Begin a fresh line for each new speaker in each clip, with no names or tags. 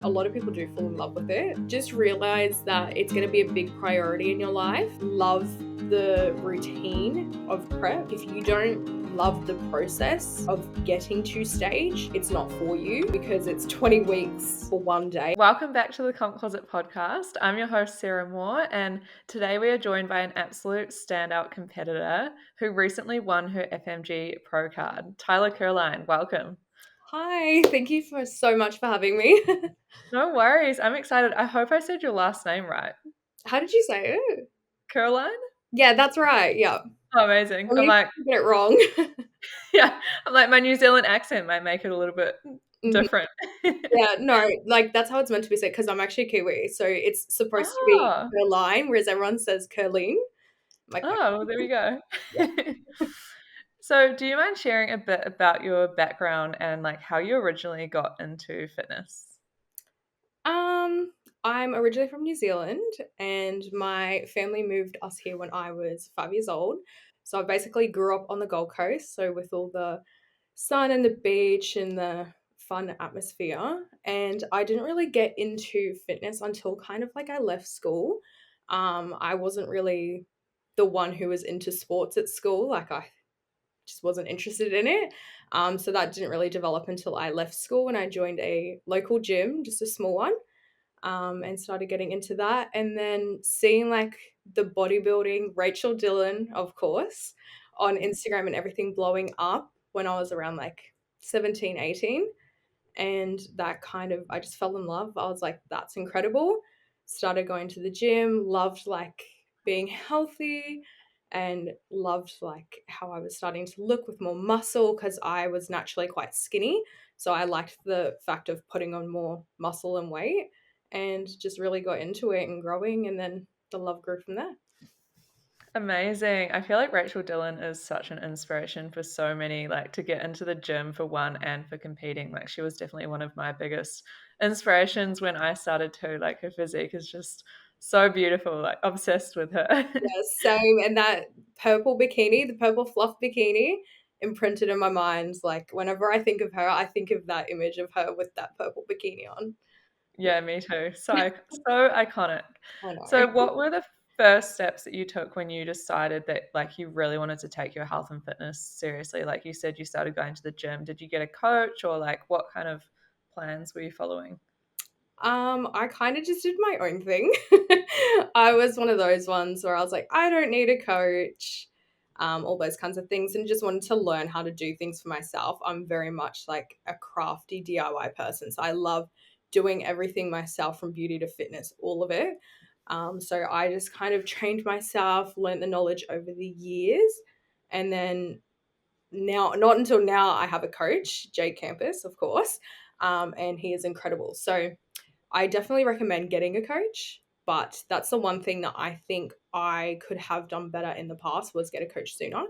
A lot of people do fall in love with it. Just realize that it's going to be a big priority in your life. Love the routine of prep. If you don't love the process of getting to stage, it's not for you because it's 20 weeks for one day.
Welcome back to the Comp Closet podcast. I'm your host, Sarah Moore, and today we are joined by an absolute standout competitor who recently won her FMG Pro Card, Tyla Curline. Welcome.
Hi, thank you so much for having me.
No worries. I'm excited. I hope I said your last name right.
How did you say it?
Curline?
Yeah, that's right. Yeah.
Oh, amazing.
Only if you get it wrong.
Yeah, I'm like, my New Zealand accent might make it a little bit different.
Yeah, no, like that's how it's meant to be said because I'm actually Kiwi, so it's supposed to be
Oh,
Curline, whereas everyone says Curline. I'm like, no.
well, there we go.
Yeah.
So, do you mind sharing a bit about your background and like how you originally got into fitness?
Um, I'm originally from New Zealand and my family moved us here when I was 5 years old. So I basically grew up on the Gold Coast, so with all the sun and the beach and the fun atmosphere. And I didn't really get into fitness until kind of like I left school. I wasn't really the one who was into sports at school. Like I just wasn't interested in it. So that didn't really develop until I left school and I joined a local gym, just a small one, and started getting into that. And then seeing like the bodybuilding, Rachel Dillon, of course, on Instagram and everything blowing up when I was around like 17, 18. And that kind of, I just fell in love. I was like, that's incredible. Started going to the gym, loved like being healthy and loved like how I was starting to look with more muscle because I was naturally quite skinny. So I liked the fact of putting on more muscle and weight and just really got into it and growing. And then the love grew from there.
Amazing. I feel like Rachel Dillon is such an inspiration for so many, like to get into the gym for one and for competing. Like she was definitely one of my biggest inspirations when I started to. Like her physique is just so beautiful, like obsessed with her.
Yeah, same. And that purple bikini, the purple fluff bikini, imprinted in my mind. Like whenever I think of her, I think of that image of her with that purple bikini on. Yeah,
Yeah, me too. So iconic.
I know.
So what were the first steps that you took when you decided that like you really wanted to take your health and fitness seriously? Like you said you started going to the gym. Did you get a coach or like what kind of plans were you following?
I kind of just did my own thing. I was one of those ones where I was like, I don't need a coach, all those kinds of things, and just wanted to learn how to do things for myself. I'm very much like a crafty DIY person, so I love doing everything myself from beauty to fitness, all of it. So I just kind of trained myself, learned the knowledge over the years, and then now, not until now, I have a coach, Jake Campus, of course, and he is incredible. So I definitely recommend getting a coach, but that's the one thing that I think I could have done better in the past was get a coach sooner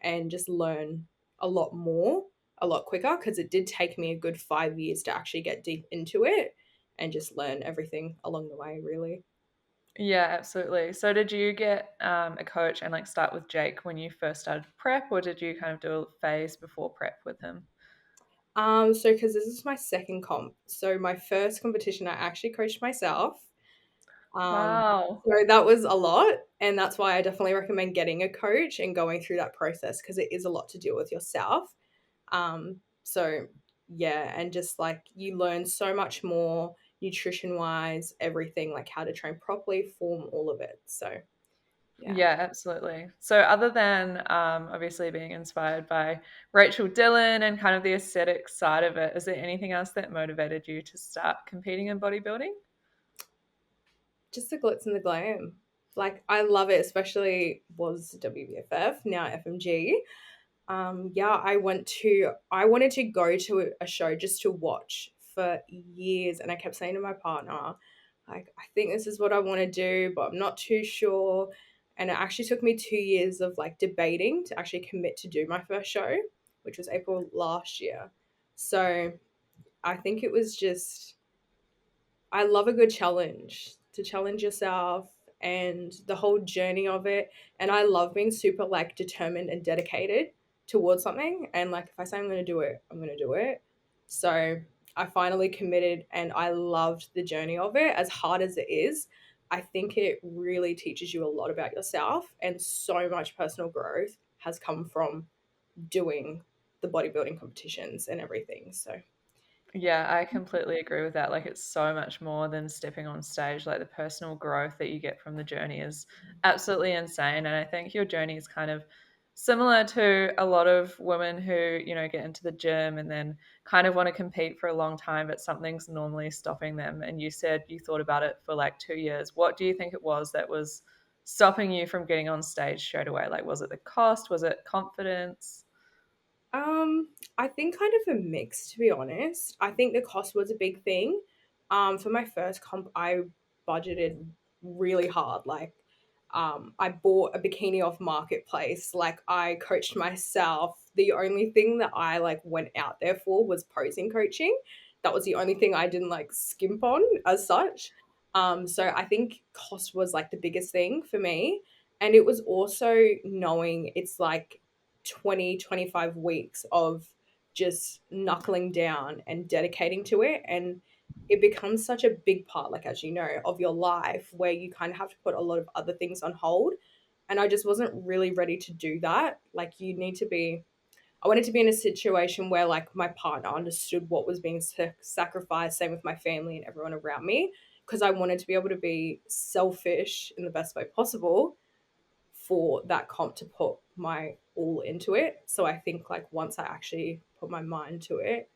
and just learn a lot more, a lot quicker, because it did take me a good 5 years to actually get deep into it and just learn everything along the way, really.
Yeah, absolutely. So did you get a coach and like start with Jake when you first started prep, or did you kind of do a phase before prep with him?
So because this is my second comp, so my first competition I actually coached myself. Um,
Wow.
so that was a lot, and that's why I definitely recommend getting a coach and going through that process because it is a lot to deal with yourself. So yeah, and just like you learn so much more nutrition wise, everything like how to train properly, form all of it. So yeah.
Yeah, absolutely. So, other than obviously being inspired by Rachel Dillon and kind of the aesthetic side of it, is there anything else that motivated you to start competing in bodybuilding?
Just the glitz and the glam. Like I love it, especially was WBFF, now FMG. Yeah, I wanted to go to a show just to watch for years, and I kept saying to my partner, like, I think this is what I want to do, but I'm not too sure. And it actually took me 2 years of like debating to actually commit to do my first show, which was April last year. So I think it was just, I love a good challenge to challenge yourself and the whole journey of it. And I love being super like determined and dedicated towards something. And like if I say I'm going to do it, I'm going to do it. So I finally committed and I loved the journey of it. As hard as it is, I think it really teaches you a lot about yourself, and so much personal growth has come from doing the bodybuilding competitions and everything. So,
Yeah, I completely agree with that. Like, it's so much more than stepping on stage. Like, the personal growth that you get from the journey is absolutely insane. And I think your journey is kind of similar to a lot of women who, get into the gym and then kind of want to compete for a long time, but something's normally stopping them. And you said you thought about it for like 2 years. What do you think it was that was stopping you from getting on stage straight away? Like, was it the cost? Was it confidence?
I think kind of a mix, to be honest. I think the cost was a big thing. For my first comp, I budgeted really hard. Like, I bought a bikini off Marketplace. Like, I coached myself. The only thing that I like went out there for was posing coaching. That was the only thing I didn't like skimp on as such. So I think cost was like the biggest thing for me. And it was also knowing it's like 20-25 weeks of just knuckling down and dedicating to it. And it becomes such a big part, like, as you know, of your life, where you kind of have to put a lot of other things on hold. And I just wasn't really ready to do that. Like, you need to be, I wanted to be in a situation where like my partner understood what was being sacrificed, same with my family and everyone around me, because I wanted to be able to be selfish in the best way possible for that comp to put my all into it. So I think like once I actually put my mind to it,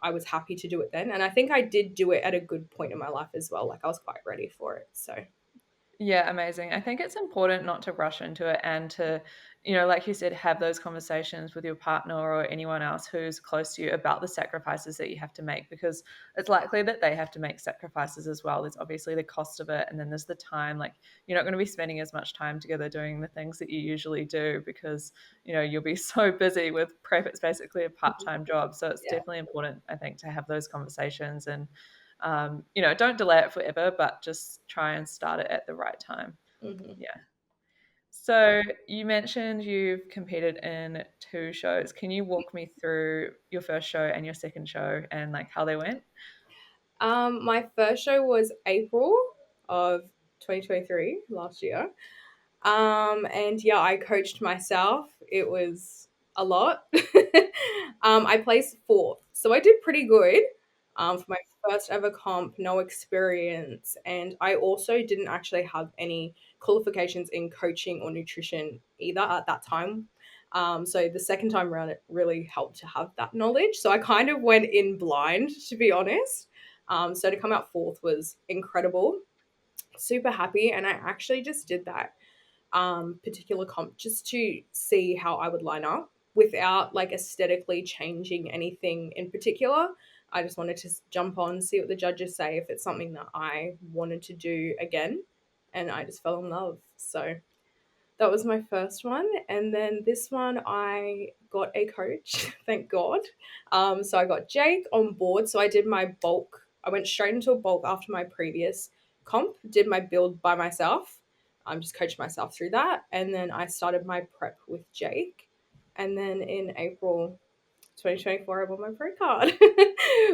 I was happy to do it then. And I think I did do it at a good point in my life as well. Like, I was quite ready for it. So
Yeah, amazing. I think it's important not to rush into it and to, like you said, have those conversations with your partner or anyone else who's close to you about the sacrifices that you have to make, because it's likely that they have to make sacrifices as well. There's obviously the cost of it, and then there's the time. Like, you're not going to be spending as much time together doing the things that you usually do because, you'll be so busy with prep. It's basically a part-time job. So it's
yeah.
definitely important, I think, to have those conversations and don't delay it forever, but just try and start it at the right time.
Hmm.
Yeah. So you mentioned you've competed in two shows. Can you walk me through your first show and your second show and like how they went?
My first show was April of 2023, last year. And yeah, I coached myself. It was a lot. I placed fourth, so I did pretty good. For my first ever comp, no experience, and I also didn't actually have any qualifications in coaching or nutrition either at that time. So the second time around, it really helped to have that knowledge. So I kind of went in blind, to be honest. So to come out fourth was incredible. Super happy, and I actually just did that particular comp just to see how I would line up without like aesthetically changing anything in particular. I just wanted to jump on, see what the judges say, if it's something that I wanted to do again. And I just fell in love. So that was my first one. And then this one, I got a coach, thank God. So I got Jake on board. So I did my bulk. I went straight into a bulk after my previous comp, did my build by myself. Just coached myself through that. And then I started my prep with Jake. And then in April 2024, I won my pro card,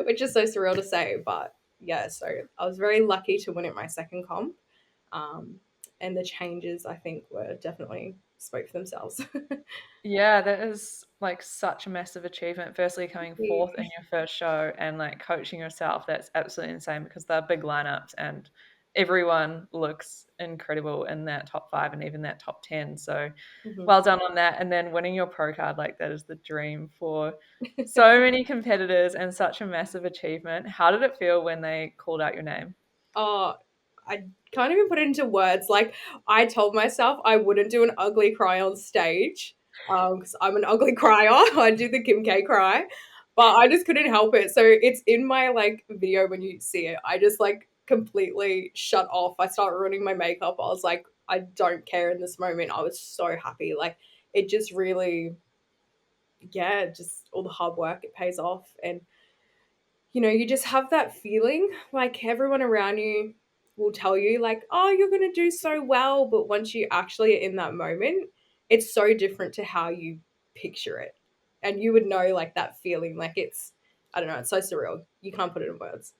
which is so surreal to say. But yeah, so I was very lucky to win it my second comp. Um, and the changes, I think, were definitely spoke for themselves.
Yeah, that is like such a massive achievement. Firstly, coming fourth in
Yeah.
your first show and like coaching yourself, that's absolutely insane because they're big lineups and everyone looks incredible in that top five and even that top 10. So
Mhm.
well done on that. And then winning your pro card, like that is the dream for so many competitors and such a massive achievement. How did it feel when they called out your name?
Oh, I can't even put it into words. Like, I told myself I wouldn't do an ugly cry on stage because I'm an ugly crier. I do the Kim K cry, but I just couldn't help it. So it's in my like video when you see it. I just like completely shut off. I start ruining my makeup. I was like, I don't care in this moment. I was so happy. Like, it just really, yeah, just all the hard work, it pays off. And you just have that feeling like everyone around you will tell you, like, oh, you're going to do so well. But once you actually are in that moment, it's so different to how you picture it. And you would know, like, that feeling, like, I don't know, it's so surreal. you can't put it in words.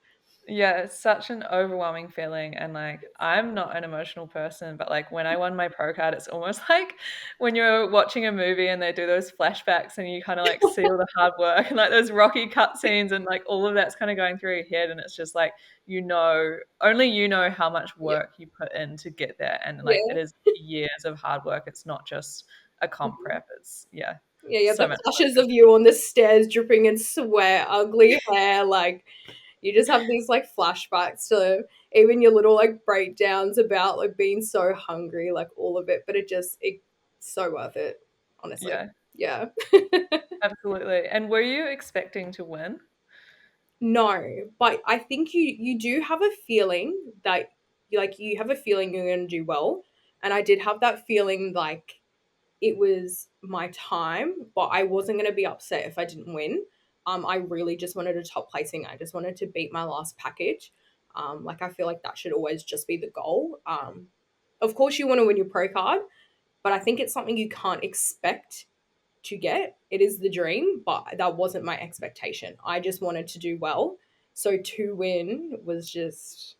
Yeah, it's such an overwhelming feeling, and, like, I'm not an emotional person, but, like, when I won my pro card, it's almost like when you're watching a movie and they do those flashbacks and you kinda, like, see all the hard work and, like, those rocky cutscenes and, like, all of that's kinda going through your head, and it's just like, only you know how much
Yeah,
work you put in to get there, and, like,
yeah.
it is years of hard work, it's not just a comp
Mhm.
prep, it's yeah,
Yeah, yeah,
so
the
much
flashes of
focus.
you on the stairs dripping in sweat, ugly hair, like, you just have these, like, flashbacks to even your little, like, breakdowns about, like, being so hungry, like, all of it, but it's so worth it, honestly.
Yeah,
Yeah.
absolutely, and were you expecting to win?
No, but I think you do have a feeling that you have a feeling you're gonna do well, and I did have that feeling, like, it was my time, but I wasn't gonna be upset if I didn't win. I really just wanted a top placing. I just wanted to beat my last package. Like, I feel like that should always just be the goal. Of course, you want to win your pro card, but I think it's something you can't expect to get. It is the dream, but that wasn't my expectation. I just wanted to do well. So to win was just,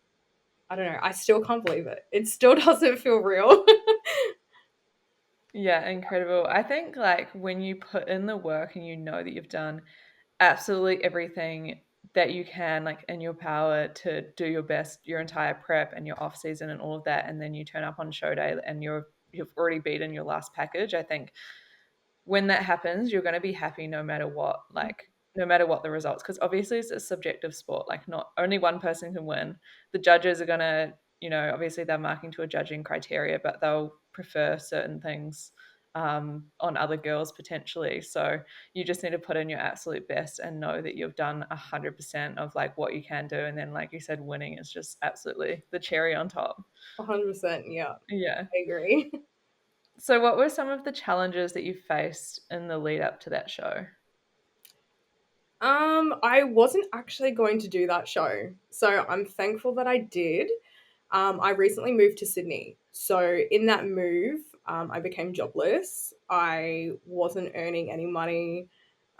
I don't know. I still can't believe it. It still doesn't feel real.
Yeah, incredible. I think, like, when you put in the work and you know that you've done absolutely everything that you can, like, in your power to do your best, your entire prep and your off season and all of that, and then you turn up on show day and you've already beaten your last package, I think when that happens, you're gonna be happy no matter what, like, no matter what the results, because obviously it's a subjective sport, like, not only one person can win. The judges are gonna, obviously they're marking to a judging criteria, but they'll prefer certain things, on other girls potentially, so you just need to put in your absolute best and know that you've done 100% of, like, what you can do, and then, like you said, winning is just absolutely the cherry on top.
100%. Yeah,
Yeah.
I agree.
So what were some of the challenges that you faced in the lead up to that show?
I wasn't actually going to do that show, so I'm thankful that I did. I recently moved to Sydney, so in that move, I became jobless. I wasn't earning any money,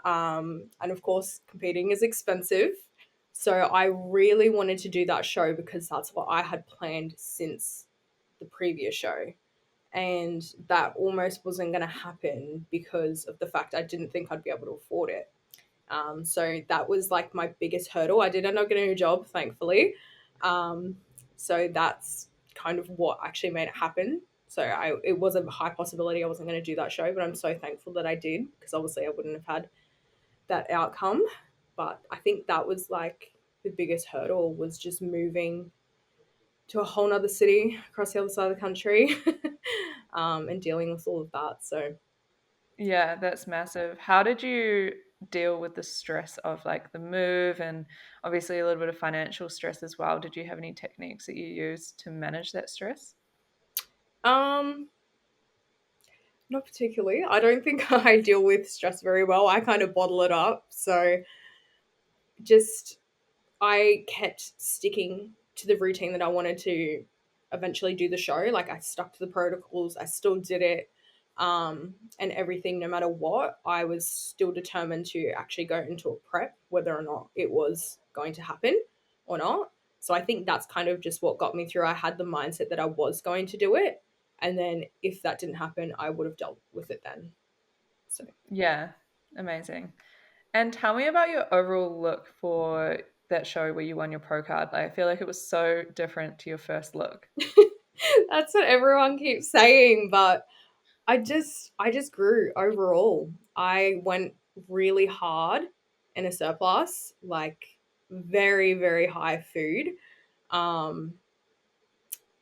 and of course, competing is expensive. So I really wanted to do that show because that's what I had planned since the previous show. And that almost wasn't going to happen because of the fact I didn't think I'd be able to afford it. So that was like my biggest hurdle. I did end up getting a job, thankfully. Um, so that's kind of what actually made it happen. So it was a high possibility I wasn't going to do that show, but I'm so thankful that I did because obviously I wouldn't have had that outcome. But I think that was like the biggest hurdle was just moving to a whole nother city across the other side of the country and dealing with all of that. So
Yeah, that's massive. How did you deal with the stress of, like, the move and obviously a little bit of financial stress as well? Did you have any techniques that you used to manage that stress?
um, not particularly. I don't think I deal with stress very well. I kind of bottle it up. So just I kept sticking to the routine that I wanted to eventually do the show. Like I stuck to the protocols. I still did it. And everything, no matter what, I was still determined to actually go into a prep, whether or not it was going to happen or not. So I think that's kind of just what got me through. I had the mindset that I was going to do it. And then if that didn't happen, I would have dealt with it then. So
Yeah, amazing. And tell me about your overall look for that show where you won your pro card. Like, I feel like it was so different to your first look.
that's what everyone keeps saying, but I just grew overall. I went really hard in a surplus, like very, very high food. Um,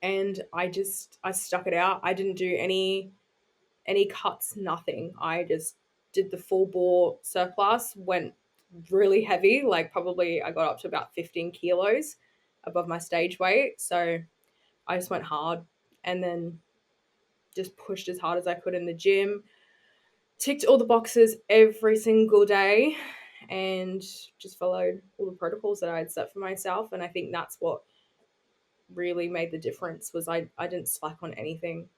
and I stuck it out. I didn't do any cuts, nothing. I just did the full bore surplus, went really heavy, like probably I got up to about 15 kilos above my stage weight. So I just went hard and then just pushed as hard as I could in the gym, ticked all the boxes every single day, and just followed all the protocols that I had set for myself. And I think that's what really made the difference was I didn't slack on anything.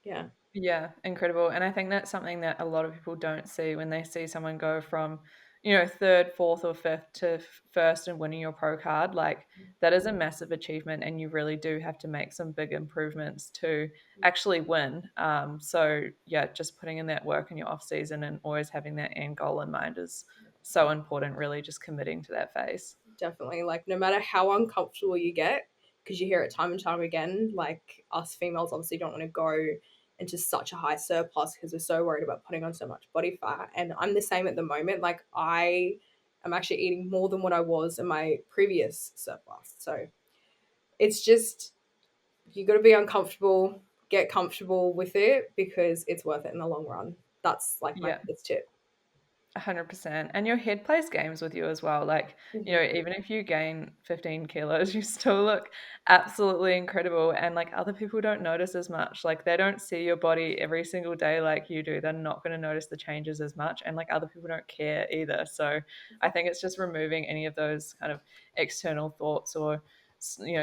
Yeah.
Yeah, incredible. And I think that's something that a lot of people don't see when they see someone go from, third, fourth, or fifth to first and winning your pro card, like that is a massive achievement, and you really do have to make some big improvements to actually win. So yeah, just putting in that work in your off season and always having that end goal in mind is so important. Really, just committing to that phase.
Definitely. Like, no matter how uncomfortable you get, because you hear it time and time again, like, us females obviously don't want to go into such a high surplus because we're so worried about putting on so much body fat. And I'm the same at the moment. Like, I am actually eating more than what I was in my previous surplus. So it's just, you got to be uncomfortable, get comfortable with it because it's worth it in the long run. That's like my
Yeah.
biggest tip.
100%. And your head plays games with you as well. Like, even if you gain 15 kilos, you still look absolutely incredible. And like other people don't notice as much. Like, they don't see your body every single day like you do. They're not going to notice the changes as much. And like other people don't care either. So I think it's just removing any of those kind of external thoughts or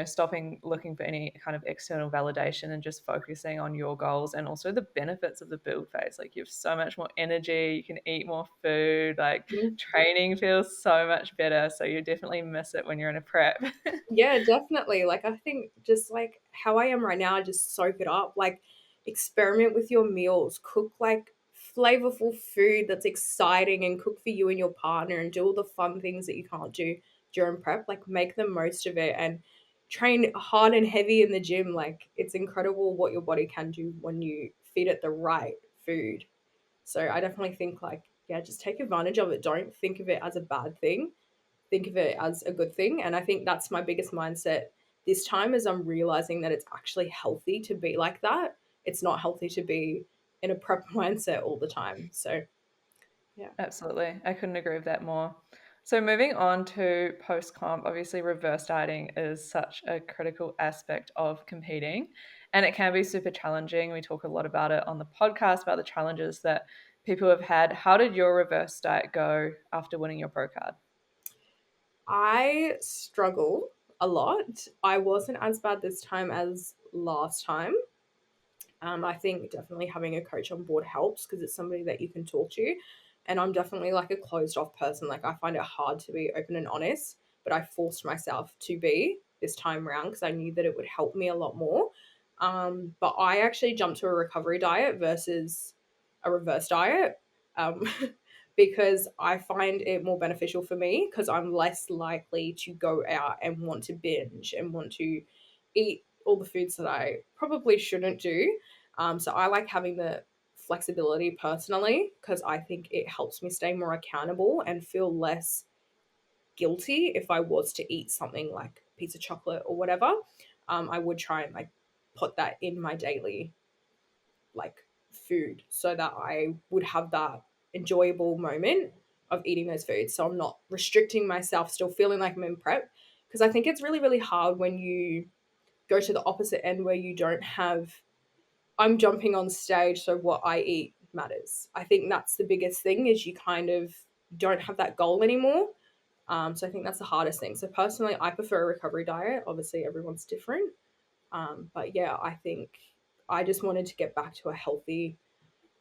stopping looking for any kind of external validation and just focusing on your goals and also the benefits of the build phase. Like you have so much more energy, you can eat more food, like
Mhm.
training feels so much better. So you definitely miss it when you're in a prep.
Yeah, definitely. Like, I think just like how I am right now, just soak it up. Like, experiment with your meals, cook like flavorful food that's exciting and cook for you and your partner and do all the fun things that you can't do during prep. Like, make the most of it and train hard and heavy in the gym. Like, it's incredible what your body can do when you feed it the right food. So, I definitely think, like, yeah, just take advantage of it. Don't think of it as a bad thing, think of it as a good thing. And I think that's my biggest mindset this time is I'm realizing that it's actually healthy to be like that. It's not healthy to be in a prep mindset all the time. So yeah.
Absolutely. I couldn't agree with that more. So, moving on to post comp, obviously, reverse dieting is such a critical aspect of competing and it can be super challenging. We talk a lot about it on the podcast about the challenges that people have had. How did your reverse diet go after winning your pro card?
I struggle a lot. I wasn't as bad this time as last time. I think definitely having a coach on board helps because it's somebody that you can talk to. And I'm definitely like a closed off person. Like, I find it hard to be open and honest, but I forced myself to be this time around because I knew that it would help me a lot more. But I actually jumped to a recovery diet versus a reverse diet, um, because I find it more beneficial for me because I'm less likely to go out and want to binge and want to eat all the foods that I probably shouldn't do. So I like having the flexibility personally because I think it helps me stay more accountable and feel less guilty if I was to eat something like a piece of chocolate or whatever. I would try and like put that in my daily like food so that I would have that enjoyable moment of eating those foods. So I'm not restricting myself, still feeling like I'm in prep. Because I think it's really, really hard when you go to the opposite end where you don't have, I'm jumping on stage, so what I eat matters. I think that's the biggest thing is you kind of don't have that goal anymore. So I think that's the hardest thing. So personally, I prefer a recovery diet. Obviously, everyone's different. But yeah, I think I just wanted to get back to a healthy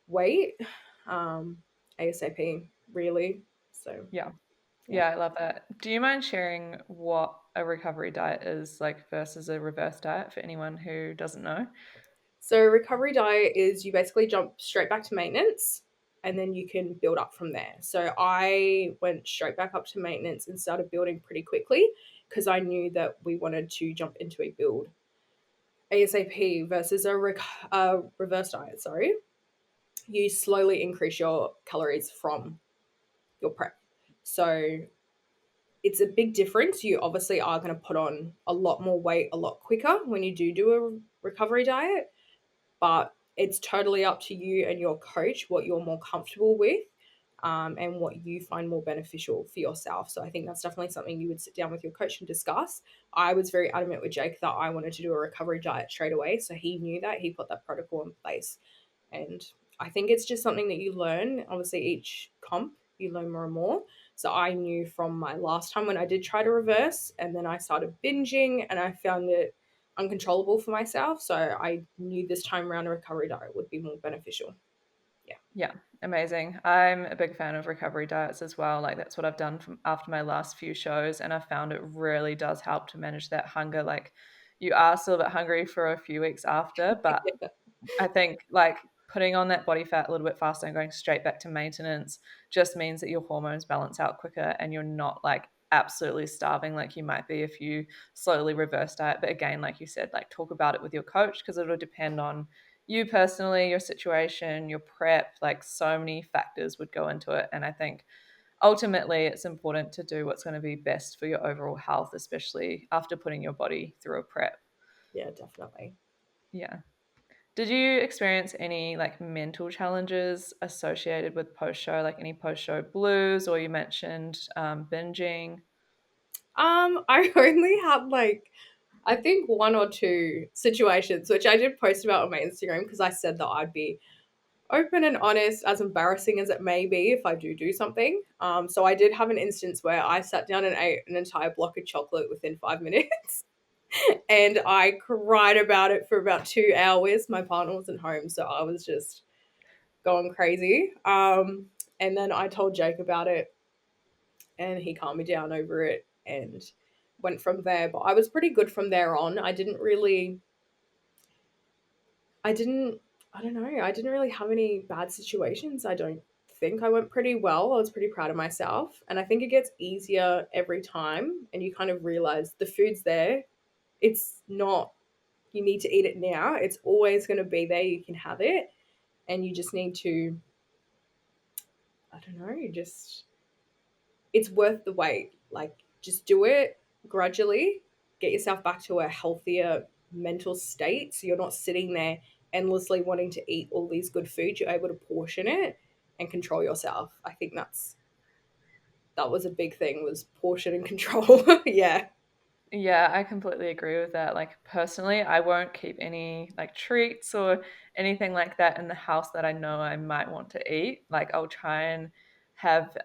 weight, um, ASAP, really. So
Yeah.
yeah.
Yeah, I love that. Do you mind sharing what a recovery diet is like versus a reverse diet for anyone who doesn't know?
So recovery diet is you basically jump straight back to maintenance and then you can build up from there. So I went straight back up to maintenance and started building pretty quickly because I knew that we wanted to jump into a build ASAP versus a reverse diet. Sorry, you slowly increase your calories from your prep. So it's a big difference. You obviously are going to put on a lot more weight a lot quicker when you do a recovery diet, but it's totally up to you and your coach what you're more comfortable with, and what you find more beneficial for yourself. So I think that's definitely something you would sit down with your coach and discuss. I was very adamant with Jake that I wanted to do a recovery diet straight away. So he knew that, he put that protocol in place. And I think it's just something that you learn. Obviously, each comp, you learn more and more. So I knew from my last time when I did try to reverse and then I started binging and I found it uncontrollable for myself. So I knew this time around a recovery diet would be more beneficial. Yeah.
Yeah, amazing. I'm a big fan of recovery diets as well. Like that's what I've done from after my last few shows, and I found it really does help to manage that hunger. Like you are still a bit hungry for a few weeks after, but I think like putting on that body fat a little bit faster and going straight back to maintenance just means that your hormones balance out quicker and you're not like absolutely starving like you might be if you slowly reverse diet. But again, like you said, like talk about it with your coach because it'll depend on you personally, your situation, your prep, like so many factors would go into it. And I think ultimately it's important to do what's going to be best for your overall health, especially after putting your body through a prep.
Yeah, definitely.
Yeah. Did you experience any like mental challenges associated with post show, like any post show blues, or you mentioned binging?
I only had like I think one or two situations which I did post about on my Instagram because I said that I'd be open and honest, as embarrassing as it may be if I do something. So I did have an instance where I sat down and ate an entire block of chocolate within 5 minutes, and I cried about it for about 2 hours. My partner wasn't home, so I was just going crazy. And then I told Jake about it, and he calmed me down over it and went from there. But I was pretty good from there on. I didn't, I don't know, I didn't really have any bad situations. I don't think I went pretty well. I was pretty proud of myself. And I think it gets easier every time. And you kind of realize the food's there. It's not, you need to eat it now. It's always going to be there. You can have it. And you just need to, I don't know, just it's worth the wait. Like, just do it gradually, get yourself back to a healthier mental state so you're not sitting there endlessly wanting to eat all these good foods. You're able to portion it and control yourself. I think that was a big thing, was portion and control. Yeah.
Yeah, I completely agree with that. Like personally, I won't keep any like treats or anything like that in the house that I know I might want to eat. Like I'll try and have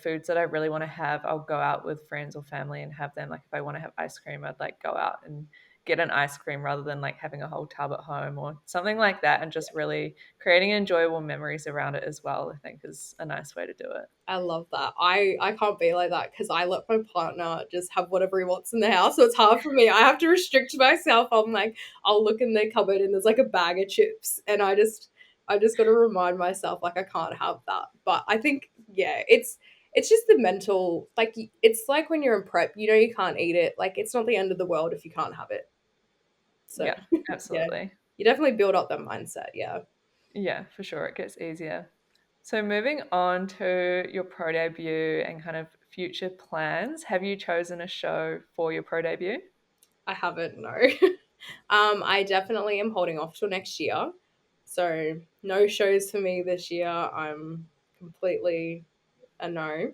foods that I really want to have. I'll go out with friends or family and have them. Like if I want to have ice cream, I'd like go out and get an ice cream rather than like having a whole tub at home or something like that, and just really creating enjoyable memories around it as well, I think is a nice way to do it.
I love that. I can't be like that because I let my partner just have whatever he wants in the house. So it's hard for me. I have to restrict myself. I'm like, I'll look in the cupboard and there's like a bag of chips, and I just got to remind myself like I can't have that. But I think yeah, it's just the mental, like it's like when you're in prep, you know you can't eat it. Like it's not the end of the world if you can't have it. So
Yeah,
yeah,
absolutely.
you definitely build up that mindset. Yeah.
Yeah, for sure. It gets easier. So moving on to your pro debut and kind of future plans, have you chosen a show for your pro debut?
I haven't, no. I definitely am holding off till next year. So no shows for me this year. I'm completely a no.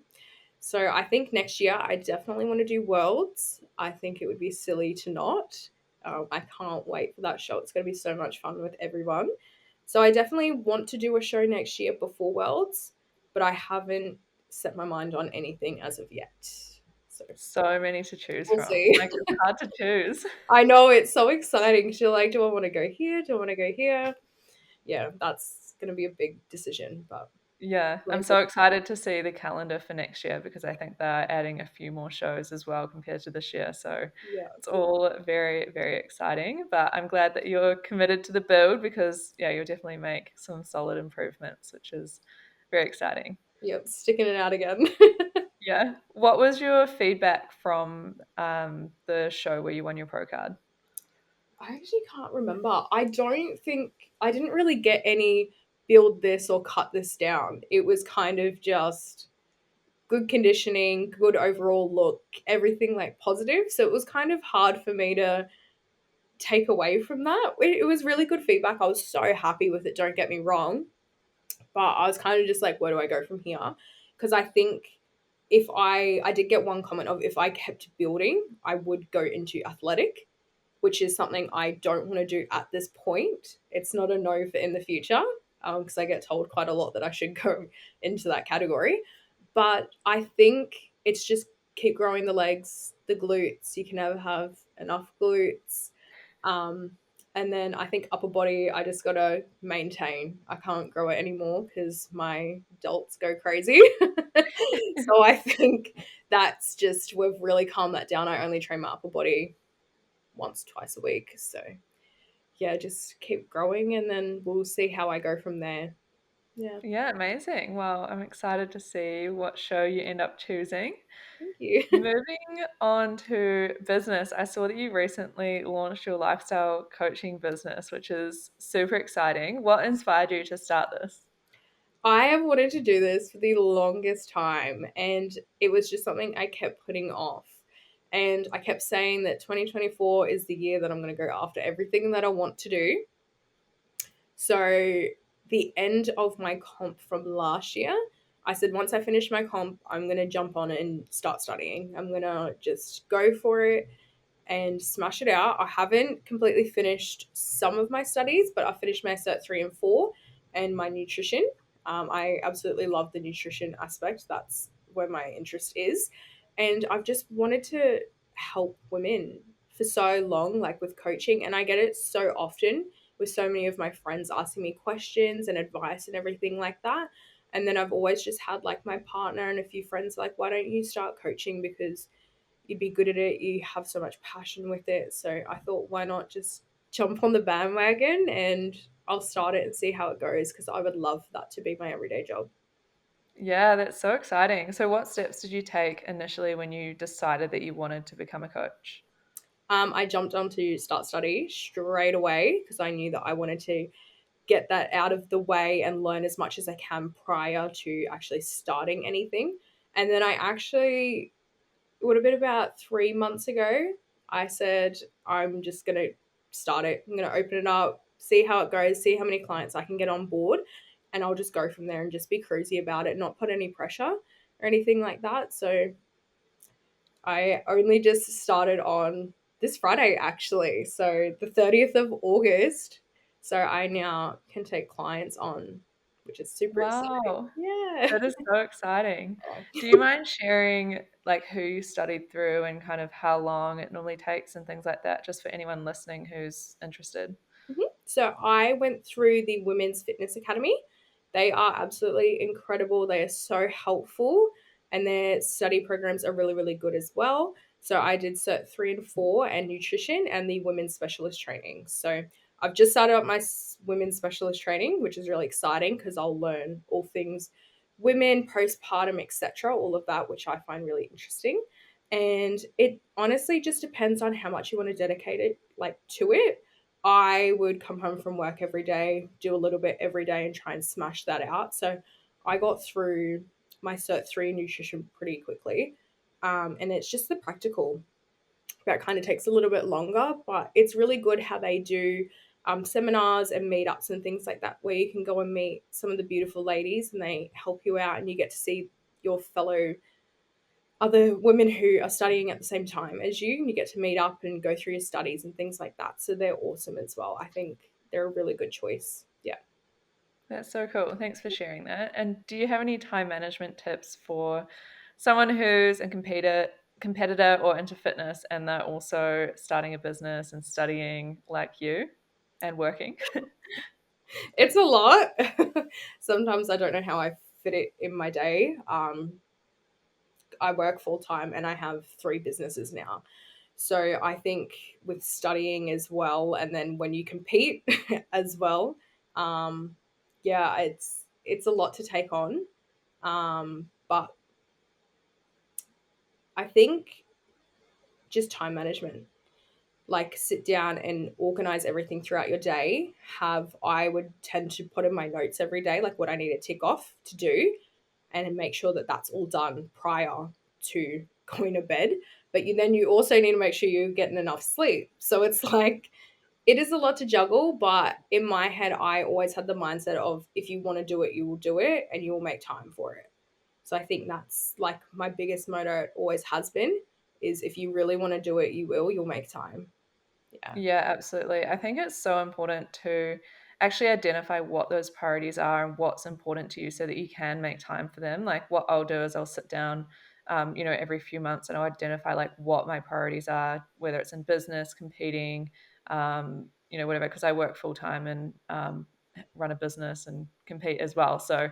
So I think next year I definitely want to do Worlds. I think it would be silly to not. I can't wait for that show. It's going to be so much fun with everyone. So I definitely want to do a show next year before Worlds, but I haven't set my mind on anything as of yet. So
So many to choose
we'll
from.
see.
Like it's hard to choose.
I know it's so exciting. You're like, do I want to go here? Do I want to go here? Yeah, that's going to be a big decision, but
Yeah, I'm
going for
so excited to see the calendar for next year because I think they're adding a few more shows as well compared to this year. So
yeah,
it's all very, very exciting. But I'm glad that you're committed to the build because, yeah, you'll definitely make some solid improvements, which is very exciting.
yep, sticking it out again.
Yeah. What was your feedback from the show where you won your pro card?
I actually can't remember. I don't think I didn't really get any build this or cut this down. It was kind of just good conditioning, good overall look, everything like positive. So it was kind of hard for me to take away from that. It was really good feedback. I was so happy with it, don't get me wrong. But I was kind of just like, where do I go from here? Because I think if I did get one comment of if I kept building, I would go into athletic, which is something I don't want to do at this point. It's not a no for in the future because I get told quite a lot that I should go into that category. But I think it's just keep growing the legs, the glutes. You can never have enough glutes. Um, And then I think upper body, I just gotta maintain. I can't grow it anymore because my delts go crazy. So I think that's just, we've really calmed that down. I only train my upper body once, twice a week. So yeah, just keep growing and then we'll see how I go from there. Yeah,
Yeah, amazing. Well, I'm excited to see what show you end up choosing.
thank you.
Moving on to business, I saw that you recently launched your lifestyle coaching business, which is super exciting. What inspired you to start this?
I have wanted to do this for the longest time, and it was just something I kept putting off. And I kept saying that 2024 is the year that I'm going to go after everything that I want to do. So, the end of my comp from last year, I said, once I finish my comp, I'm going to jump on and start studying. I'm going to just go for it and smash it out. I haven't completely finished some of my studies, but I finished my Cert 3 and 4 and my nutrition. I absolutely love the nutrition aspect. That's where my interest is. And I've just wanted to help women for so long, like with coaching. And I get it so often with so many of my friends asking me questions and advice and everything like that. And then I've always just had like my partner and a few friends like, why don't you start coaching? Because you'd be good at it. You have so much passion with it. So I thought, why not just jump on the bandwagon and I'll start it and see how it goes because I would love that to be my everyday job.
Yeah, that's so exciting. So, what steps did you take initially when you decided that you wanted to become a coach?
I jumped on to start study straight away because I knew that I wanted to get that out of the way and learn as much as I can prior to actually starting anything. And then I actually, it would have been about 3 months ago, I said, I'm just going to start it. I'm going to open it up, see how it goes, see how many clients I can get on board. And I'll just go from there and just be cruisy about it, not put any pressure or anything like that. So I only just started on this Friday, actually. So the 30th of August. So I now can take clients on, which is super exciting.
Wow,
Yeah.
that is so exciting.
Oh.
Do you mind sharing like who you studied through and kind of how long it normally takes and things like that, just for anyone listening who's interested?
So I went through the Women's Fitness Academy. They are absolutely incredible. They are so helpful, and their study programs are really, really good as well. So I did Cert 3 and 4 and nutrition and the women's specialist training. So I've just started up my women's specialist training, which is really exciting because I'll learn all things women, postpartum, etc., all of that, which I find really interesting. And it honestly just depends on how much you want to dedicate it like to it. I would come home from work every day, do a little bit every day, and try and smash that out. So I got through my Cert 3 nutrition pretty quickly. And it's just the practical that kind of takes a little bit longer, but it's really good how they do seminars and meetups and things like that, where you can go and meet some of the beautiful ladies and they help you out and you get to see your fellow other women who are studying at the same time as you and you get to meet up and go through your studies and things like that. So they're awesome as well. I think they're a really good choice. Yeah.
That's so cool. Thanks for sharing that. And do you have any time management tips for someone who's a competitor or into fitness and they're also starting a business and studying like you and working?
It's a lot. Sometimes I don't know how I fit it in my day. I work full time and I have three businesses now. So I think with studying as well, and then when you compete as well, um, yeah, it's a lot to take on. But I think just time management, like sit down and organize everything throughout your day. I would tend to put in my notes every day, like what I need to tick off to do, and make sure that that's all done prior to going to bed. But you also need to make sure you're getting enough sleep. So it's like it is a lot to juggle, but in my head, I always had the mindset of if you want to do it, you will do it and you will make time for it. So I think that's like my biggest motto, it always has been, is if you really want to do it, you'll make time. Yeah.
Yeah, absolutely. I think it's so important to actually identify what those priorities are and what's important to you so that you can make time for them. Like what I'll do is I'll sit down, every few months and I'll identify like what my priorities are, whether it's in business, competing, whatever, because I work full time and run a business and compete as well. So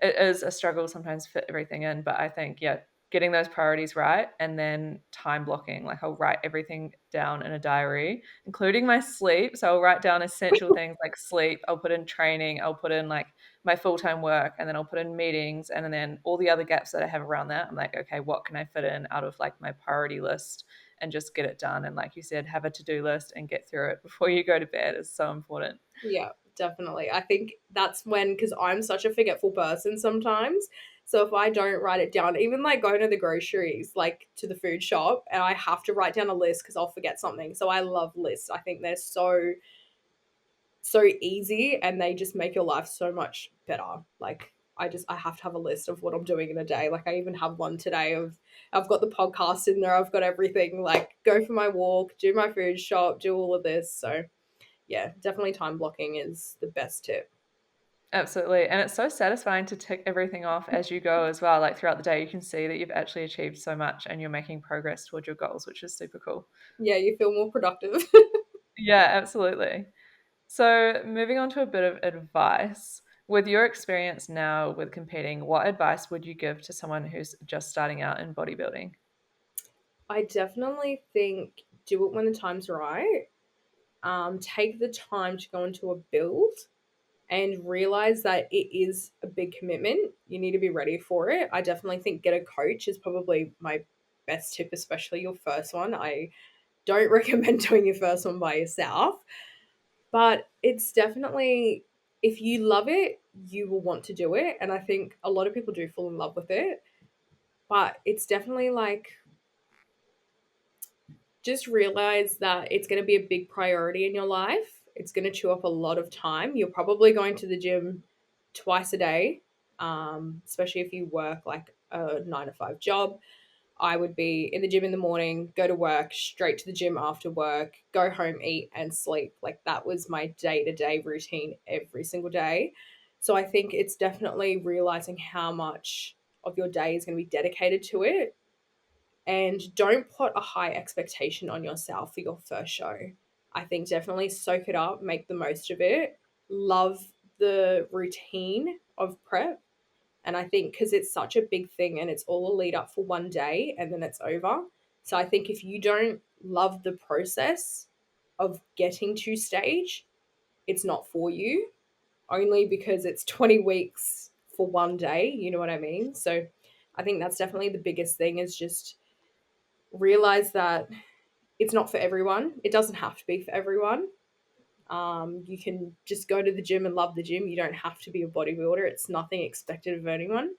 it is a struggle sometimes to fit everything in. But I think, yeah, getting those priorities right and then time blocking. Like I'll write everything down in a diary, including my sleep. So I'll write down essential things like sleep. I'll put in training. I'll put in like my full time work, and then I'll put in meetings, and then all the other gaps that I have around that. I'm like, okay, what can I fit in out of like my priority list? And just get it done. And like you said, have a to-do list and get through it before you go to bed is so important.
Yeah, definitely. I think that's when, because I'm such a forgetful person sometimes. So if I don't write it down, even like going to the groceries, like to the food shop, and I have to write down a list because I'll forget something. So I love lists. I think they're so easy and they just make your life so much better. Like I have to have a list of what I'm doing in a day. Like I even have one today of I've got the podcast in there, I've got everything, like go for my walk, do my food shop, do all of this. So yeah, definitely time blocking is the best tip.
Absolutely. And it's so satisfying to tick everything off as you go as well. Like throughout the day, you can see that you've actually achieved so much and you're making progress towards your goals, which is super cool.
Yeah, you feel more productive.
Yeah, absolutely. So, moving on to a bit of advice. With your experience now with competing, what advice would you give to someone who's just starting out in bodybuilding?
I definitely think do it when the time's right. Take the time to go into a build and realize that it is a big commitment. You need to be ready for it. I definitely think get a coach is probably my best tip, especially your first one. I don't recommend doing your first one by yourself, but it's definitely, if you love it, you will want to do it. And I think a lot of people do fall in love with it, but it's definitely like just realize that it's going to be a big priority in your life. It's going to chew up a lot of time. You're probably going to the gym twice a day, especially if you work like a 9 to 5 job. I would be in the gym in the morning, go to work, straight to the gym after work, go home, eat, and sleep. Like that was my day to day routine every single day. So I think it's definitely realizing how much of your day is going to be dedicated to it, and don't put a high expectation on yourself for your first show. I think definitely soak it up, make the most of it, love the routine of prep. And I think because it's such a big thing and it's all a lead up for one day and then it's over. So I think if you don't love the process of getting to stage, it's not for you, only because it's 20 weeks for one day. You know what I mean? So I think that's definitely the biggest thing, is just realize that it's not for everyone. It doesn't have to be for everyone. You can just go to the gym and love the gym. You don't have to be a bodybuilder. It's nothing expected of anyone.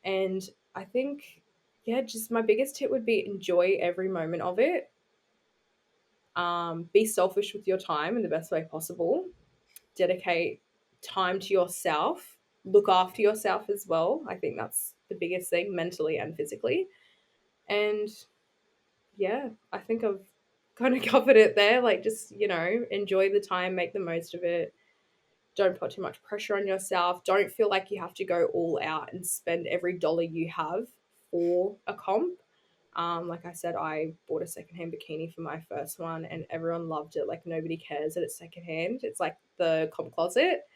And I think, yeah, just my biggest tip would be enjoy every moment of it. Be selfish with your time in the best way possible. Dedicate time to yourself. Look after yourself as well. I think that's the biggest thing, mentally and physically. And yeah, I think I've kind of covered it there. Like, just, enjoy the time, make the most of it. Don't put too much pressure on yourself. Don't feel like you have to go all out and spend every dollar you have for a comp. Like I said, I bought a secondhand bikini for my first one and everyone loved it. Like, nobody cares that it's secondhand. It's like the comp closet.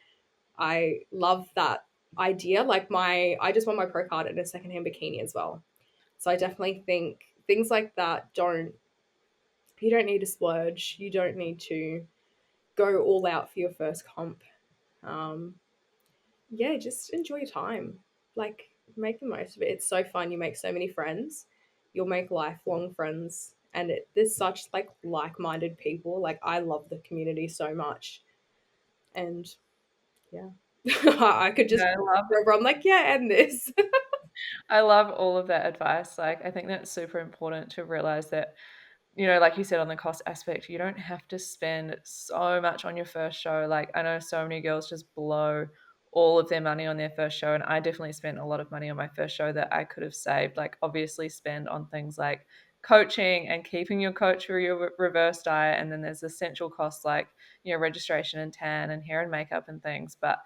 I love that idea. Like, I just won my pro card in a secondhand bikini as well. So I definitely think things like that, you don't need to splurge. You don't need to go all out for your first comp. Um, yeah, just enjoy your time. Like, make the most of it. It's so fun. You make so many friends. You'll make lifelong friends. And there's such like-minded people. Like, I love the community so much. And yeah, I could just
Yeah,
forever. I'm like, yeah, and this.
I love all of that advice. Like, I think that's super important to realize that, like you said on the cost aspect, you don't have to spend so much on your first show. Like, I know so many girls just blow all of their money on their first show, and I definitely spent a lot of money on my first show that I could have saved. Like, obviously, spend on things like coaching and keeping your coach for your reverse diet, and then there's essential costs like registration and tan and hair and makeup and things. But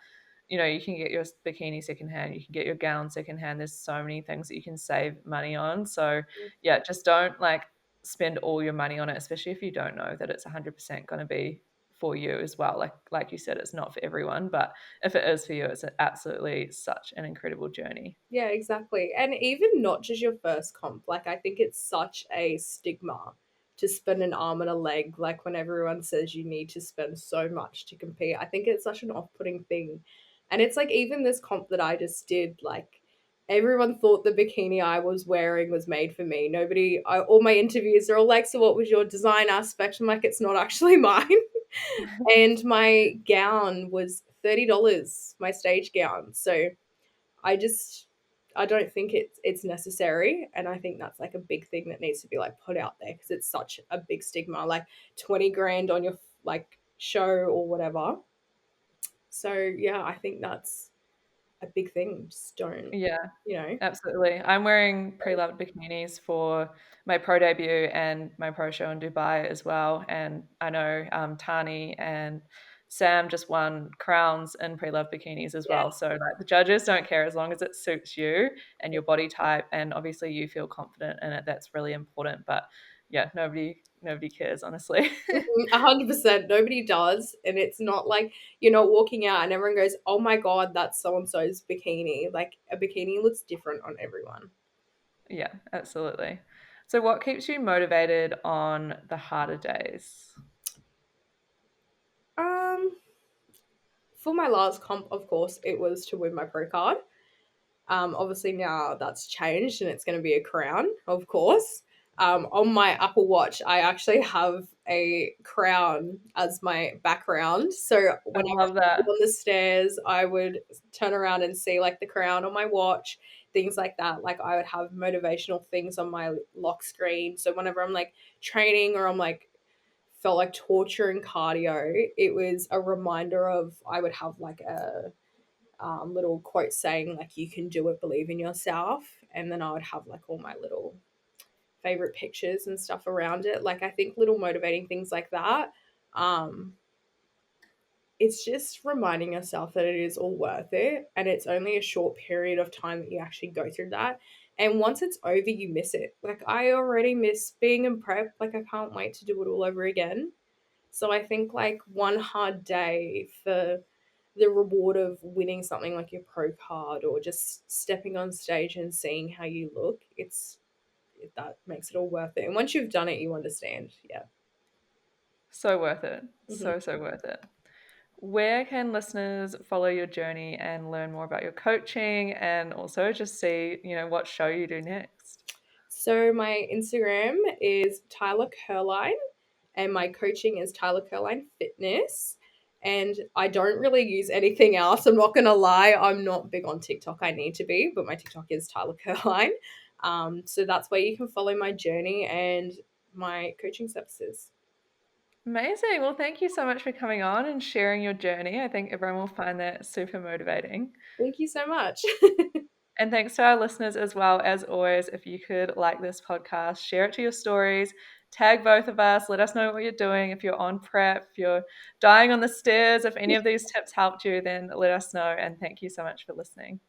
you can get your bikini secondhand, you can get your gown secondhand. There's so many things that you can save money on. So yeah, just don't like spend all your money on it, especially if you don't know that it's 100% going to be for you as well. Like you said, it's not for everyone, but if it is for you, it's absolutely such an incredible journey.
Yeah, exactly. And even not just your first comp, like I think it's such a stigma to spend an arm and a leg, like when everyone says you need to spend so much to compete. I think it's such an off-putting thing. And it's like even this comp that I just did, like everyone thought the bikini I was wearing was made for me. All my interviews are all like, so what was your design aspect? I'm like, it's not actually mine. And my gown was $30, my stage gown. So I just I don't think it's necessary, and I think that's like a big thing that needs to be like put out there because it's such a big stigma. Like 20 grand on your like show or whatever. So yeah, I think that's a big thing. Just don't,
Yeah,
you know.
absolutely. I'm wearing pre-loved bikinis for my pro debut and my pro show in Dubai as well. And I know Tani and Sam just won crowns in pre-loved bikinis as
Yeah.
well. So like the judges don't care as long as it suits you and your body type, and obviously you feel confident in it. That's really important. But yeah, nobody cares, honestly.
100%. Nobody does, and it's not like you're not walking out and everyone goes, "Oh my god, that's so and so's bikini." Like a bikini looks different on everyone.
Yeah, absolutely. So what keeps you motivated on the harder days?
Um, for my last comp, of course, it was to win my pro card. Obviously now that's changed and it's going to be a crown, of course. On my Apple Watch, I actually have a crown as my background. So
I
whenever
love
I
that.
was on the stairs, I would turn around and see like the crown on my watch, things like that. Like I would have motivational things on my lock screen. So whenever I'm like training or I'm like felt like torturing cardio, it was a reminder of I would have like a little quote saying like you can do it, believe in yourself, and then I would have like all my little favorite pictures and stuff around it. Like I think little motivating things like that. Um, it's just reminding yourself that it is all worth it, and it's only a short period of time that you actually go through that. And once it's over, you miss it. Like I already miss being in prep. Like I can't wait to do it all over again. So I think like one hard day for the reward of winning something like your pro card or just stepping on stage and seeing how you look, that makes it all worth it. And once you've done it, you understand. Yeah.
So worth it.
Hmm.
So worth it. Where can listeners follow your journey and learn more about your coaching and also just see, what show you do next?
So my Instagram is Tyla Curline and my coaching is Tyla Curline Fitness. And I don't really use anything else. I'm not gonna lie, I'm not big on TikTok. I need to be, but my TikTok is Tyla Curline. So that's where you can follow my journey and my coaching services.
Amazing. Well, thank you so much for coming on and sharing your journey. I think everyone will find that super motivating.
Thank you so much.
And thanks to our listeners as well. As always, if you could like this podcast, share it to your stories, tag both of us, let us know what you're doing. If you're on prep, if you're dying on the stairs, if any of these tips helped you, then let us know. And thank you so much for listening.